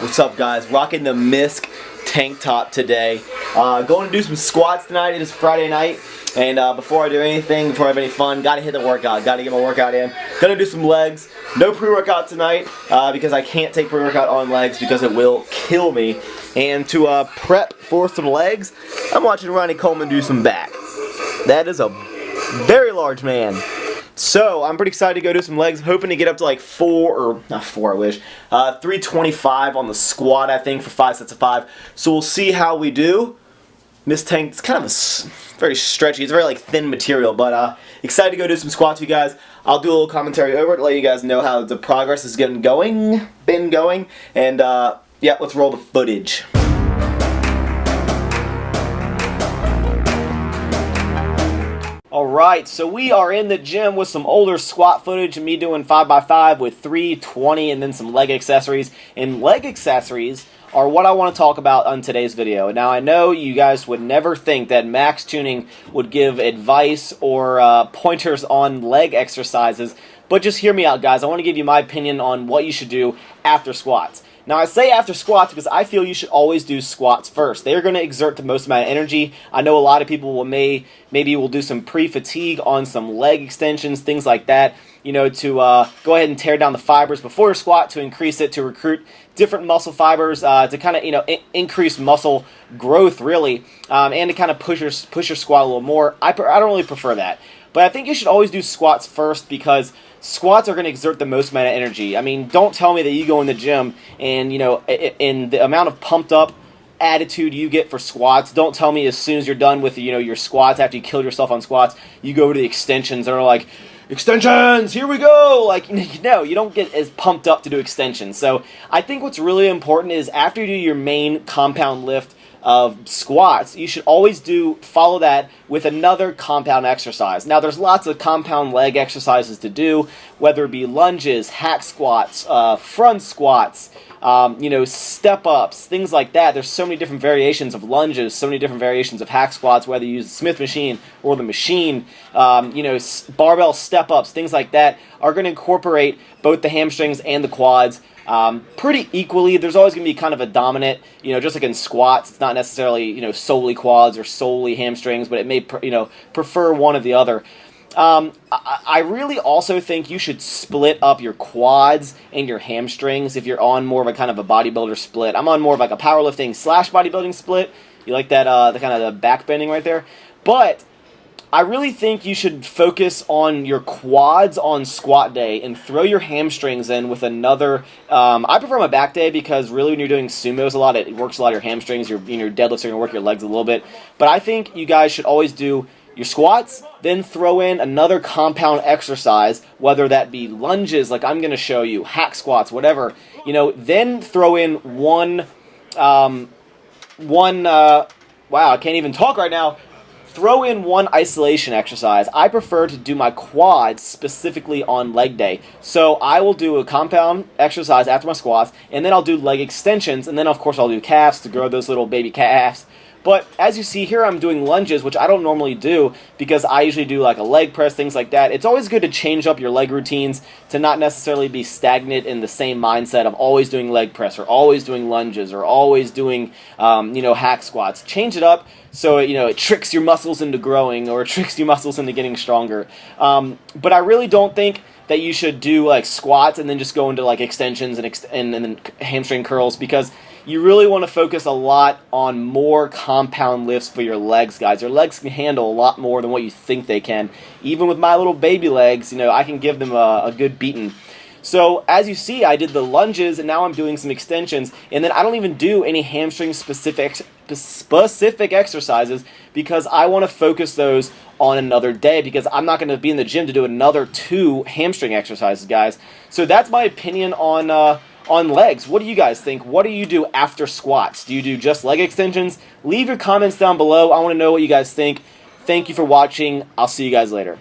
What's up, guys? Rocking the Misk tank top today. Going to do some squats tonight. It is Friday night, and before I do anything, before I have any fun, gotta hit the workout. Gotta get my workout in. Gonna do some legs. No pre-workout tonight because I can't take pre-workout on legs because it will kill me. And to prep for some legs, I'm watching Ronnie Coleman do some back. That is a very large man. So I'm pretty excited to go do some legs. I'm hoping to get up to like 325 on the squat, I think, for 5 sets of 5. So we'll see how we do. This tank is kind of very stretchy. It's very like thin material, but excited to go do some squats, you guys. I'll do a little commentary over it to let you guys know how the progress is been going, and yeah, let's roll the footage. Alright, so we are in the gym with some older squat footage of me doing 5x5 with 320 and then some leg accessories. And leg accessories are what I want to talk about on today's video. Now, I know you guys would never think that Maxx Chewning would give advice or pointers on leg exercises, but just hear me out, guys. I want to give you my opinion on what you should do after squats. Now, I say after squats because I feel you should always do squats first. They are going to exert the most amount of energy. I know a lot of people will maybe will do some pre-fatigue on some leg extensions, things like that, you know, to go ahead and tear down the fibers before your squat to increase it, to recruit different muscle fibers, to kind of, you know, increase muscle growth, really, and to kind of push your squat a little more. I don't really prefer that. But I think you should always do squats first because squats are going to exert the most amount of energy. I mean, don't tell me that you go in the gym and, you know, in the amount of pumped up attitude you get for squats, don't tell me as soon as you're done with, you know, your squats, after you kill yourself on squats, you go to the extensions and are like, extensions, here we go! Like, no, you don't get as pumped up to do extensions. So I think what's really important is after you do your main compound lift of squats, you should always follow that with another compound exercise. Now, there's lots of compound leg exercises to do, whether it be lunges, hack squats, front squats, you know, step ups, things like that. There's so many different variations of lunges, so many different variations of hack squats, whether you use the Smith machine or the machine. You know, barbell step ups, things like that are going to incorporate both the hamstrings and the quads pretty equally. There's always going to be kind of a dominant, you know, just like in squats, it's not necessarily, you know, solely quads or solely hamstrings, but it may, you know, prefer one or the other. I really also think you should split up your quads and your hamstrings if you're on more of a kind of a bodybuilder split. I'm on more of like a powerlifting / bodybuilding split. You like that, the kind of the back bending right there? But I really think you should focus on your quads on squat day and throw your hamstrings in with another. I prefer my back day because really when you're doing sumos a lot, it works a lot of your hamstrings. Your deadlifts are going to work your legs a little bit. But I think you guys should always do your squats, then throw in another compound exercise, whether that be lunges, like I'm going to show you, hack squats, whatever. You know, then throw in wow, I can't even talk right now. Throw in one isolation exercise. I prefer to do my quads specifically on leg day. So I will do a compound exercise after my squats, and then I'll do leg extensions, and then of course I'll do calves to grow those little baby calves. But as you see here, I'm doing lunges, which I don't normally do because I usually do like a leg press, things like that. It's always good to change up your leg routines to not necessarily be stagnant in the same mindset of always doing leg press or always doing lunges or always doing, you know, hack squats. Change it up so, you know, it tricks your muscles into growing or it tricks your muscles into getting stronger. But I really don't think that you should do like squats and then just go into like extensions and then hamstring curls, because you really want to focus a lot on more compound lifts for your legs, guys. Your legs can handle a lot more than what you think they can. Even with my little baby legs, you know, I can give them a good beating. So as you see, I did the lunges and now I'm doing some extensions, and then I don't even do any hamstring specific exercises because I want to focus those on another day because I'm not going to be in the gym to do another 2 hamstring exercises, guys. So that's my opinion on legs. What do you guys think? What do you do after squats? Do you do just leg extensions? Leave your comments down below. I want to know what you guys think. Thank you for watching. I'll see you guys later.